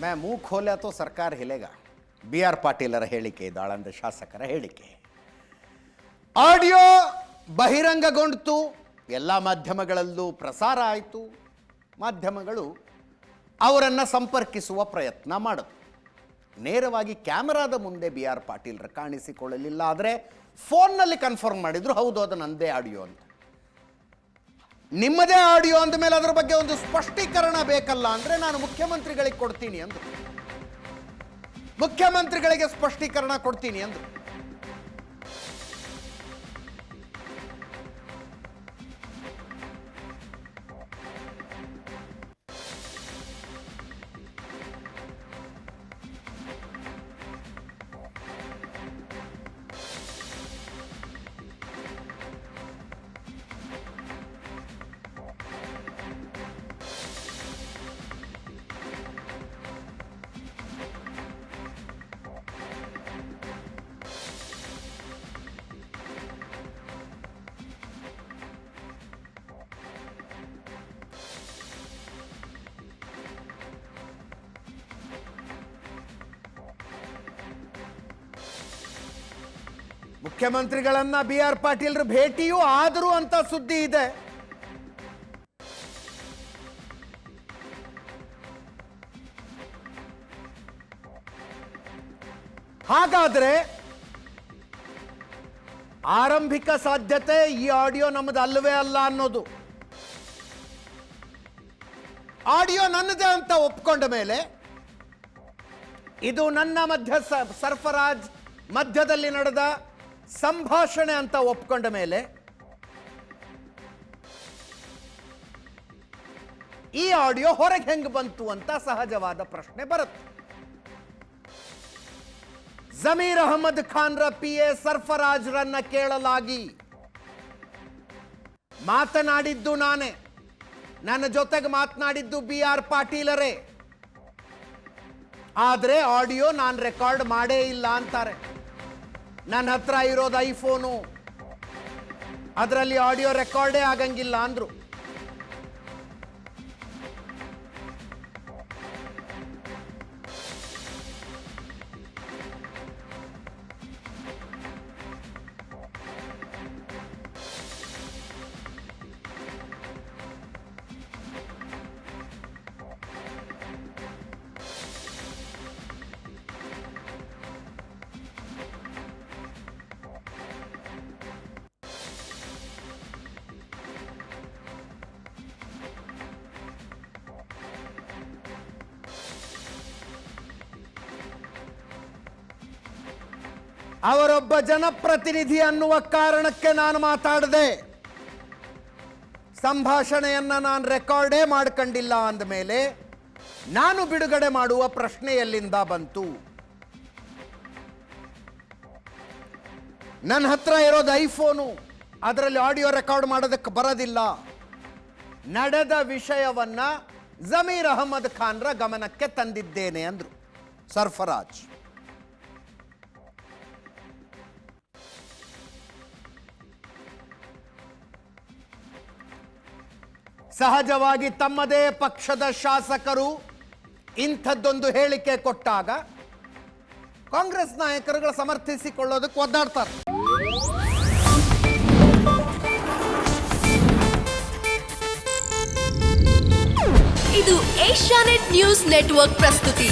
मैं मुंह खोला तो सरकार हिलेगा. ಬಿ ಆರ್ ಪಾಟೀಲರ ಹೇಳಿಕೆ ಇದು, ಆಳಂದ ಶಾಸಕರ ಹೇಳಿಕೆ. ಆಡಿಯೋ ಬಹಿರಂಗಗೊಂಡಿತು, ಎಲ್ಲ ಮಾಧ್ಯಮಗಳಲ್ಲೂ ಪ್ರಸಾರ ಆಯಿತು. ಮಾಧ್ಯಮಗಳು ಅವರನ್ನು ಸಂಪರ್ಕಿಸುವ ಪ್ರಯತ್ನ ಮಾಡಿದ್ರು. ನೇರವಾಗಿ ಕ್ಯಾಮರಾದ ಮುಂದೆ ಬಿ ಆರ್ ಪಾಟೀಲರು ಕಾಣಿಸಿಕೊಳ್ಳಲಿಲ್ಲ. ಆದರೆ ಫೋನ್ನಲ್ಲಿ ಕನ್ಫರ್ಮ್ ಮಾಡಿದ್ರು, ಹೌದು ಅದು ನನ್ನದೇ ಆಡಿಯೋ ಅಂತ. ನಿಮ್ಮದೇ ಆಡಿಯೋ ಅಂದಮೇಲೆ ಅದರ ಬಗ್ಗೆ ಒಂದು ಸ್ಪಷ್ಟೀಕರಣ ಬೇಕಲ್ಲ, ಅಂದರೆ ನಾನು ಮುಖ್ಯಮಂತ್ರಿಗಳಿಗೆ ಕೊಡ್ತೀನಿ ಅಂದರು. ಮುಖ್ಯಮಂತ್ರಿಗಳಿಗೆ ಸ್ಪಷ್ಟೀಕರಣ ಕೊಡ್ತೀನಿ ಅಂದರು. ಮುಖ್ಯಮಂತ್ರಿಗಳನ್ನ ಬಿ ಆರ್ ಪಾಟೀಲರು ಭೇಟಿಯೂ ಆದರೂ ಅಂತ ಸುದ್ದಿ ಇದೆ. ಹಾಗಾದ್ರೆ ಆರಂಭಿಕ ಸಾಧ್ಯತೆ ಈ ಆಡಿಯೋ ನಮ್ಮದು ಅಲ್ಲವೇ ಅಲ್ಲ ಅನ್ನೋದು. ಆಡಿಯೋ ನನ್ನದೇ ಅಂತ ಒಪ್ಕೊಂಡ ಮೇಲೆ ಇದು ನನ್ನ ಸರ್ಫರಾಜ್ ಮಧ್ಯದಲ್ಲಿ ನಡೆದ ಸಂಭಾಷಣೆ ಅಂತ ಒಪ್ಕೊಂಡ ಮೇಲೆ ಈ ಆಡಿಯೋ ಹೊರಗೆ ಹೆಂಗೆ ಬಂತು ಅಂತ ಸಹಜವಾದ ಪ್ರಶ್ನೆ ಬರುತ್ತೆ. ಜಮೀರ್ ಅಹಮದ್ ಖಾನ್ರ PA ಸರ್ಫರಾಜ್ರನ್ನ ಕೇಳಲಾಗಿ ಮಾತನಾಡಿದ್ದು ನಾನೇ, ನನ್ನ ಜೊತೆಗೆ ಮಾತನಾಡಿದ್ದು ಬಿ ಆರ್ ಪಾಟೀಲರೇ. ಆದರೆ ಆಡಿಯೋ ನಾನು ರೆಕಾರ್ಡ್ ಮಾಡೇ ಇಲ್ಲ ಅಂತಾರೆ. ನನ್ನ ಹತ್ರ ಇರೋದು ಐಫೋನು, ಅದರಲ್ಲಿ ಆಡಿಯೋ ರೆಕಾರ್ಡೇ ಆಗಂಗಿಲ್ಲ ಅಂದ್ರು. ಅವರೊಬ್ಬ ಜನಪ್ರತಿನಿಧಿ ಅನ್ನುವ ಕಾರಣಕ್ಕೆ ನಾನು ಮಾತಾಡದೆ, ಸಂಭಾಷಣೆಯನ್ನ ನಾನು ರೆಕಾರ್ಡೇ ಮಾಡ್ಕೊಂಡಿಲ್ಲ ಅಂದಮೇಲೆ ನಾನು ಬಿಡುಗಡೆ ಮಾಡುವ ಪ್ರಶ್ನೆ ಎಲ್ಲಿಂದ ಬಂತು? ನನ್ನ ಹತ್ರ ಇರೋದು ಐಫೋನು, ಅದರಲ್ಲಿ ಆಡಿಯೋ ರೆಕಾರ್ಡ್ ಮಾಡೋದಕ್ಕೆ ಬರೋದಿಲ್ಲ. ನಡೆದ ವಿಷಯವನ್ನ ಜಮೀರ್ ಅಹಮದ್ ಖಾನ್ರ ಗಮನಕ್ಕೆ ತಂದಿದ್ದೇನೆ ಅಂದ್ರು ಸರ್ಫರಾಜ್. ಸಹಜವಾಗಿ ತಮ್ಮದೇ ಪಕ್ಷದ ಶಾಸಕರು ಇಂಥದ್ದೊಂದು ಹೇಳಿಕೆ ಕೊಟ್ಟಾಗ ಕಾಂಗ್ರೆಸ್ ನಾಯಕರುಗಳು ಸಮರ್ಥಿಸಿಕೊಳ್ಳೋದಕ್ಕೆ ಒದ್ದಾಡ್ತಾರೆ. ಇದು ಏಷ್ಯಾನೆಟ್ ನ್ಯೂಸ್ ನೆಟ್ವರ್ಕ್ ಪ್ರಸ್ತುತಿ.